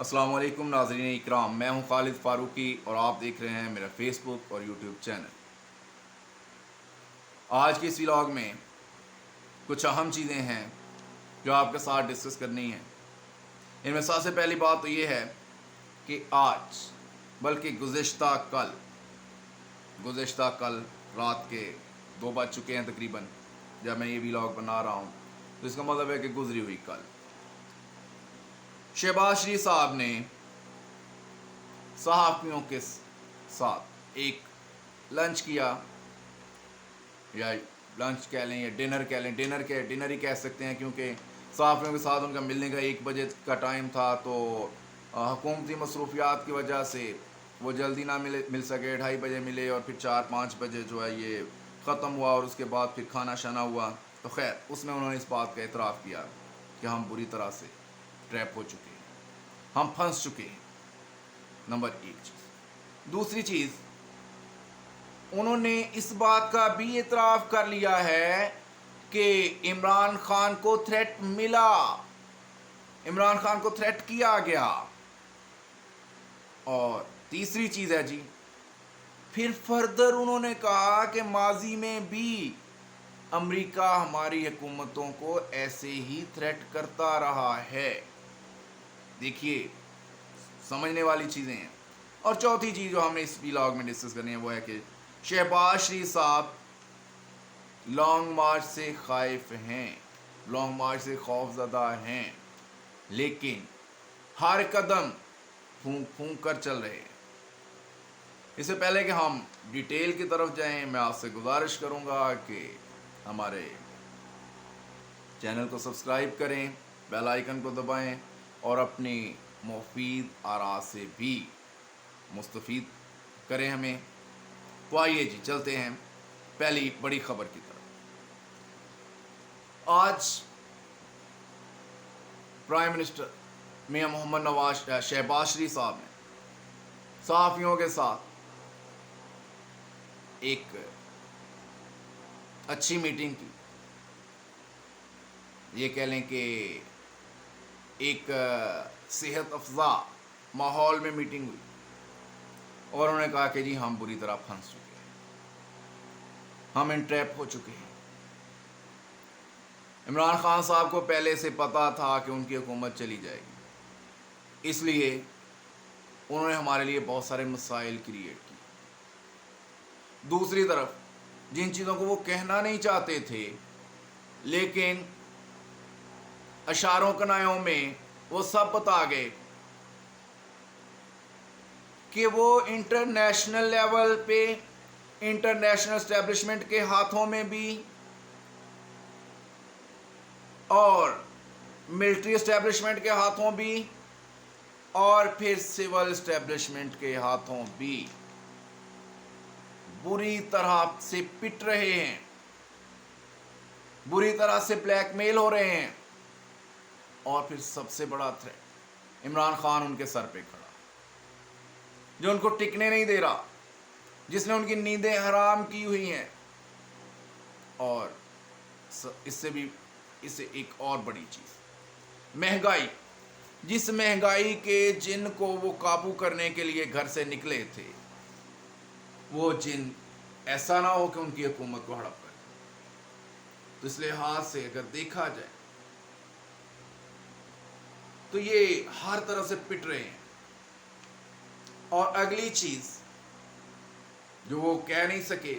السلام علیکم ناظرین اکرام، میں ہوں خالد فاروقی اور آپ دیکھ رہے ہیں میرا فیس بک اور یوٹیوب چینل۔ آج کے اس ولاگ میں کچھ اہم چیزیں ہیں جو آپ کے ساتھ ڈسکس کرنی ہیں۔ ان میں سب سے پہلی بات تو یہ ہے کہ آج بلکہ گزشتہ کل رات کے 2 بج چکے ہیں تقریباً جب میں یہ ولاگ بنا رہا ہوں، تو اس کا مطلب ہے کہ گزری ہوئی کل شہباز شریف صاحب نے صحافیوں کے ساتھ ایک لنچ کیا، یا لنچ کہہ لیں یا ڈنر کہہ لیں، ڈنر ہی کہہ سکتے ہیں کیونکہ صحافیوں کے ساتھ ان کا ملنے کا 1 بجے کا ٹائم تھا، تو حکومتی مصروفیات کی وجہ سے وہ جلدی نہ مل سکے، 2:30 بجے ملے اور پھر 4-5 بجے جو ہے یہ ختم ہوا، اور اس کے بعد پھر کھانا شانا ہوا۔ تو خیر اس میں انہوں نے اس بات کا اعتراف کیا کہ ہم بری طرح سے ٹریپ ہو چکے ہیں، ہم پھنس چکے ہیں۔ نمبر 1 چیز۔ دوسری چیز، انہوں نے اس بات کا بھی اعتراف کر لیا ہے کہ عمران خان کو تھریٹ ملا، عمران خان کو تھریٹ کیا گیا۔ اور تیسری چیز ہے جی، پھر فردر انہوں نے کہا کہ ماضی میں بھی امریکہ ہماری حکومتوں کو ایسے ہی تھریٹ کرتا رہا ہے۔ دیکھیے، سمجھنے والی چیزیں ہیں۔ اور چوتھی چیز جو ہم نے اس ولاگ میں ڈسکس کرنی ہے وہ ہے کہ شہباز شریف صاحب لانگ مارچ سے خائف ہیں، لانگ مارچ سے خوف زدہ ہیں، لیکن ہر قدم پھونک پھونک کر چل رہے ہیں۔ اس سے پہلے کہ ہم ڈیٹیل کی طرف جائیں، میں آپ سے گزارش کروں گا کہ ہمارے چینل کو سبسکرائب کریں، بیل آئیکن کو دبائیں اور اپنی مفید آراء سے بھی مستفید کریں ہمیں۔ تو آئیے جی چلتے ہیں پہلی بڑی خبر کی طرف۔ آج پرائم منسٹر میاں محمد نواز شہباز شریف صاحب نے صحافیوں کے ساتھ ایک اچھی میٹنگ کی، یہ کہہ لیں کہ ایک صحت افزا ماحول میں میٹنگ ہوئی، اور انہوں نے کہا کہ جی ہم بری طرح پھنس چکے ہیں، ہم انٹریپ ہو چکے ہیں۔ عمران خان صاحب کو پہلے سے پتا تھا کہ ان کی حکومت چلی جائے گی، اس لیے انہوں نے ہمارے لیے بہت سارے مسائل کریٹ کیے۔ دوسری طرف جن چیزوں کو وہ کہنا نہیں چاہتے تھے لیکن اشاروں کنایوں میں وہ سب بتا گئے کہ وہ انٹرنیشنل لیول پہ انٹرنیشنل اسٹیبلشمنٹ کے ہاتھوں میں بھی اور ملٹری اسٹیبلشمنٹ کے ہاتھوں بھی اور پھر سول اسٹیبلشمنٹ کے ہاتھوں بھی بری طرح سے پٹ رہے ہیں، بری طرح سے بلیک میل ہو رہے ہیں۔ اور پھر سب سے بڑا تھریٹ عمران خان ان کے سر پہ کھڑا، جو ان کو ٹکنے نہیں دے رہا، جس نے ان کی نیندیں حرام کی ہوئی ہیں۔ اور اس سے ایک اور بڑی چیز، مہنگائی، جس مہنگائی کے جن کو وہ قابو کرنے کے لیے گھر سے نکلے تھے، وہ جن ایسا نہ ہو کہ ان کی حکومت کو ہڑپ کر۔ تو اس لحاظ سے اگر دیکھا جائے تو یہ ہر طرف سے پٹ رہے ہیں۔ اور اگلی چیز جو وہ کہہ نہیں سکے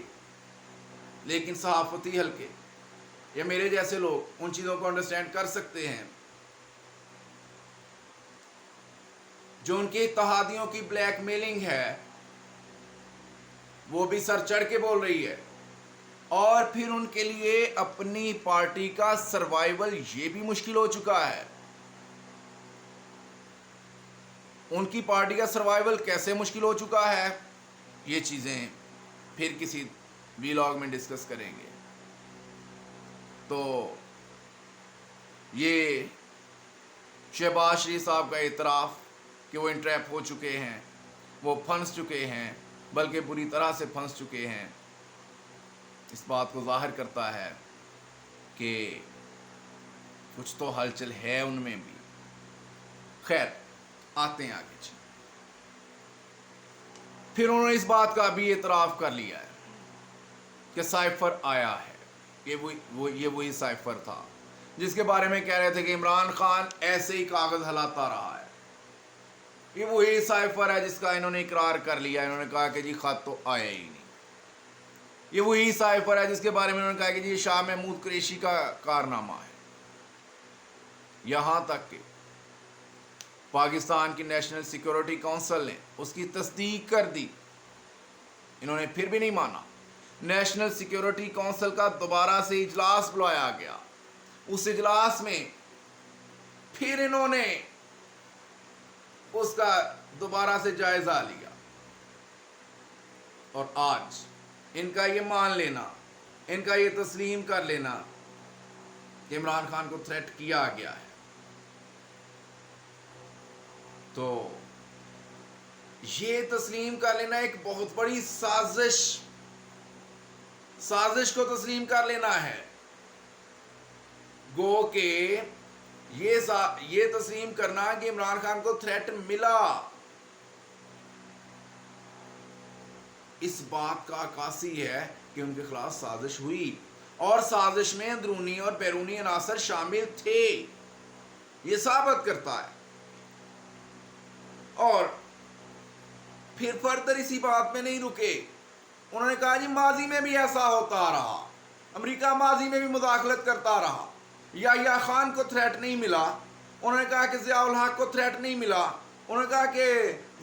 لیکن صحافتی حلقے یا میرے جیسے لوگ ان چیزوں کو انڈرسٹینڈ کر سکتے ہیں، جو ان کے اتحادیوں کی بلیک میلنگ ہے وہ بھی سر چڑھ کے بول رہی ہے، اور پھر ان کے لیے اپنی پارٹی کا سروائیول یہ بھی مشکل ہو چکا ہے۔ ان کی پارٹی کا سروائیول کیسے مشکل ہو چکا ہے، یہ چیزیں پھر کسی ولاگ میں ڈسکس کریں گے۔ تو یہ شہباز شریف صاحب کا اعتراف کہ وہ انٹریپ ہو چکے ہیں، وہ پھنس چکے ہیں، بلکہ بری طرح سے پھنس چکے ہیں، اس بات کو ظاہر کرتا ہے کہ کچھ تو ہلچل ہے ان میں بھی۔ خیر، آتے ہیں آگے جی. پھر انہوں نے اس بات کا بھی اعتراف کر لیا ہے کہ سائفر آیا ہے. یہ وہی سائفر تھا جس کے بارے میں کہہ رہے تھے کہ عمران خان ایسے ہی کاغذ ہلاتا رہا ہے. یہ وہی سائفر ہے جس کا انہوں نے اقرار کر لیا. انہوں نے کہا کہ جی خط تو آیا ہی نہیں. یہ وہی سائفر ہے جس کے بارے میں انہوں نے کہا کہ جی شاہ محمود قریشی کا کارنامہ ہے. یہاں تک کہ پاکستان کی نیشنل سیکیورٹی کونسل نے اس کی تصدیق کر دی. انہوں نے پھر بھی نہیں مانا. نیشنل سیکیورٹی کونسل کا دوبارہ سے اجلاس بلایا گیا. اس اجلاس میں پھر انہوں نے اس کا دوبارہ سے جائزہ لیا. اور آج ان کا یہ مان لینا, ان کا یہ تسلیم کر لینا کہ عمران خان کو تھریٹ کیا گیا ہے, تو یہ تسلیم کر لینا ایک بہت بڑی سازش کو تسلیم کر لینا ہے. گو کہ یہ تسلیم کرنا کہ عمران خان کو تھریٹ ملا, اس بات کا عکاسی ہے کہ ان کے خلاف سازش ہوئی, اور سازش میں اندرونی اور بیرونی عناصر شامل تھے. یہ ثابت کرتا ہے. اور پھر فردر اسی بات میں نہیں رکے. انہوں نے کہا جی ماضی میں بھی ایسا ہوتا رہا, امریکہ ماضی میں بھی مداخلت کرتا رہا. یا خان کو تھریٹ نہیں ملا. انہوں نے کہا کہ ضیاء الحق کو تھریٹ نہیں ملا. انہوں نے کہا کہ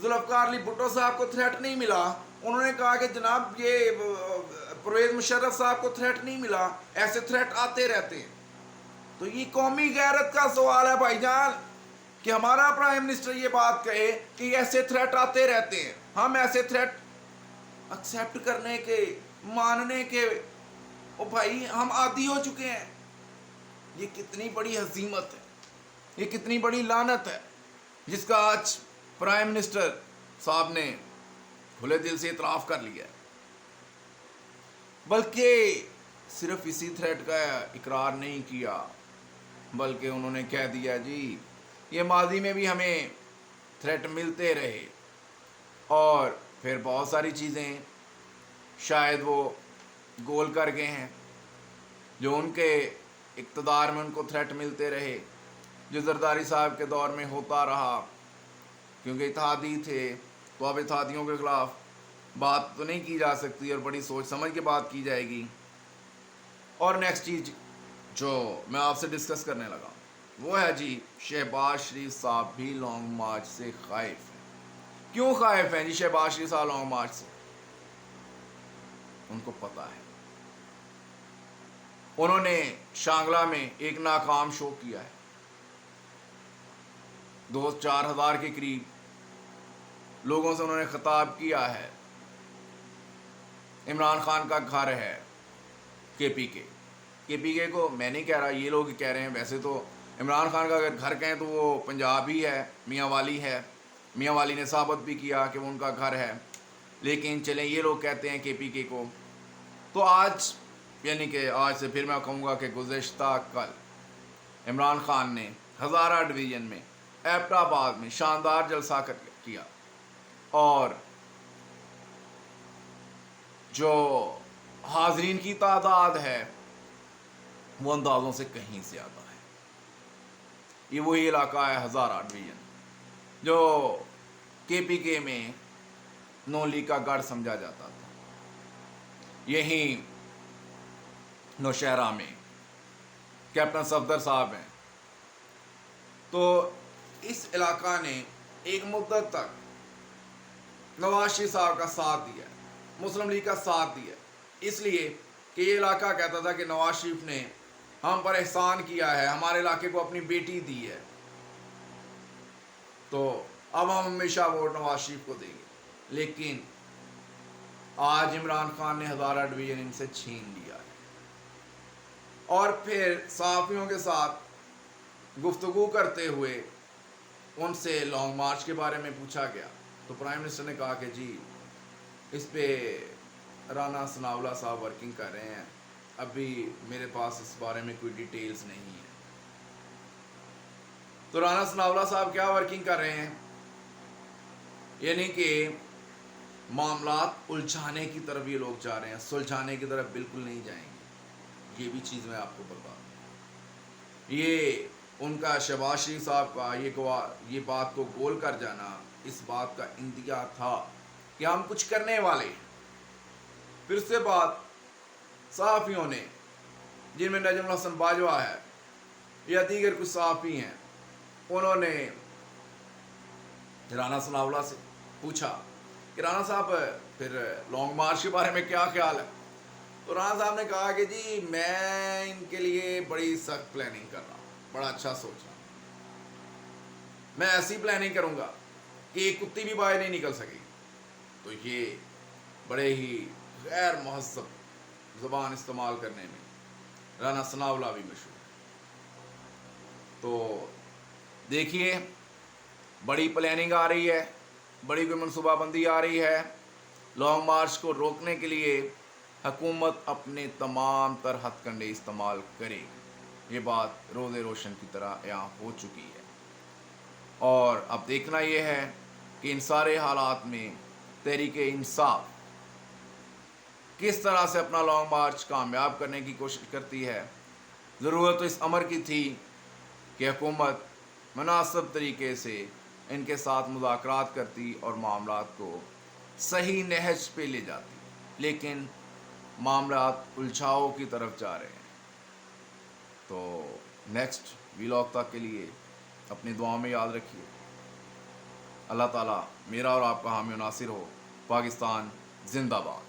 ذوالفقار علی بھٹو صاحب کو تھریٹ نہیں ملا. انہوں نے کہا کہ جناب یہ پرویز مشرف صاحب کو تھریٹ نہیں ملا. ایسے تھریٹ آتے رہتے ہیں. تو یہ قومی غیرت کا سوال ہے بھائی جان, کہ ہمارا پرائم منسٹر یہ بات کہے کہ ایسے تھریٹ آتے رہتے ہیں. ہم ایسے تھریٹ ایکسیپٹ کرنے کے, ماننے کے, او بھائی ہم عادی ہو چکے ہیں. یہ کتنی بڑی ہزیمت ہے, یہ کتنی بڑی لعنت ہے جس کا آج پرائم منسٹر صاحب نے کھلے دل سے اعتراف کر لیا ہے. بلکہ صرف اسی تھریٹ کا اقرار نہیں کیا, بلکہ انہوں نے کہہ دیا جی یہ ماضی میں بھی ہمیں تھریٹ ملتے رہے, اور پھر بہت ساری چیزیں شاید وہ گول کر گئے ہیں جو ان کے اقتدار میں ان کو تھریٹ ملتے رہے, جو زرداری صاحب کے دور میں ہوتا رہا. کیونکہ اتحادی تھے تو اب اتحادیوں کے خلاف بات تو نہیں کی جا سکتی, اور بڑی سوچ سمجھ کے بات کی جائے گی. اور نیکسٹ چیز جو میں آپ سے ڈسکس کرنے لگا وہ ہے جی شہباز شریف صاحب بھی لانگ مارچ سے خائف ہیں. کیوں خائف ہیں جی شہباز شریف صاحب لانگ مارچ سے؟ ان کو پتا ہے. انہوں نے شانگلہ میں ایک ناکام شو کیا ہے. 2-4 ہزار کے قریب لوگوں سے انہوں نے خطاب کیا ہے. عمران خان کا گھر ہے کے پی کے کو میں نہیں کہہ رہا, یہ لوگ کہہ رہے ہیں. ویسے تو عمران خان کا اگر گھر کہیں تو وہ پنجاب ہی ہے, میاں والی ہے. میاں والی نے ثابت بھی کیا کہ وہ ان کا گھر ہے, لیکن چلیں یہ لوگ کہتے ہیں کے پی کے کو. تو آج یعنی کہ آج سے پھر میں کہوں گا کہ گزشتہ کل عمران خان نے ہزارہ ڈویژن میں ایبٹ آباد میں شاندار جلسہ کیا, اور جو حاضرین کی تعداد ہے وہ اندازوں سے کہیں زیادہ ہے. یہ وہی علاقہ ہے ہزارہ ڈویژن جو کے پی کے میں نون لیگ کا گڑھ سمجھا جاتا تھا. یہیں نوشہرہ میں کیپٹن صفدر صاحب ہیں. تو اس علاقہ نے ایک مدت تک نواز شریف صاحب کا ساتھ دیا, مسلم لیگ کا ساتھ دیا, اس لیے کہ یہ علاقہ کہتا تھا کہ نواز شریف نے ہم پر احسان کیا ہے, ہمارے علاقے کو اپنی بیٹی دی ہے, تو اب ہم ہمیشہ ووٹ نواز شریف کو دیں گے. لیکن آج عمران خان نے ہزارہ ڈویژن ان سے چھین لیا ہے. اور پھر صحافیوں کے ساتھ گفتگو کرتے ہوئے ان سے لانگ مارچ کے بارے میں پوچھا گیا تو پرائم منسٹر نے کہا کہ جی اس پہ رانا ثناءاللہ صاحب ورکنگ کر رہے ہیں, ابھی میرے پاس اس بارے میں کوئی ڈیٹیلز نہیں ہے. تو رانا ثناءاللہ صاحب کیا ورکنگ کر رہے ہیں یعنی کہ معاملات الجھانے کی طرف یہ لوگ جا رہے ہیں، سلجھانے کی طرف بالکل نہیں جائیں گے. یہ بھی چیز میں آپ کو بتا دوں. یہ ان کا شہباز شریف صاحب کا یہ بات کو گول کر جانا اس بات کا اندیا تھا کہ ہم کچھ کرنے والے ہیں. پھر سے بات صحافیوں نے، جن میں نجم الحسن باجوہ ہے یا دیگر کچھ صحافی ہیں، انہوں نے رانا ثناء اللہ سے پوچھا کہ رانا صاحب پھر لانگ مارچ کے بارے میں کیا خیال ہے؟ تو رانا صاحب نے کہا کہ جی میں ان کے لیے بڑی سخت پلاننگ کر رہا ہوں، بڑا اچھا سوچ رہا ہوں، میں ایسی پلاننگ کروں گا کہ ایک کتی بھی باہر نہیں نکل سکے. تو یہ بڑے ہی غیر مہذب زبان استعمال کرنے میں رانا ثناء اللہ بھی مشہور ہے. تو دیکھیے بڑی پلاننگ آ رہی ہے، بڑی کوئی منصوبہ بندی آ رہی ہے. لانگ مارچ کو روکنے کے لیے حکومت اپنے تمام تر ہتھ کنڈے استعمال کرے. یہ بات روز روشن کی طرح یہاں ہو چکی ہے. اور اب دیکھنا یہ ہے کہ ان سارے حالات میں تحریک انصاف کس طرح سے اپنا لانگ مارچ کامیاب کرنے کی کوشش کرتی ہے. ضرورت تو اس امر کی تھی کہ حکومت مناسب طریقے سے ان کے ساتھ مذاکرات کرتی اور معاملات کو صحیح نہج پہ لے جاتی، لیکن معاملات الجھاؤ کی طرف جا رہے ہیں. تو نیکسٹ ویلاگ تک کے لیے اپنی دعاؤں میں یاد رکھیے. اللہ تعالیٰ میرا اور آپ کا حامی و ناصر ہو. پاکستان زندہ باد.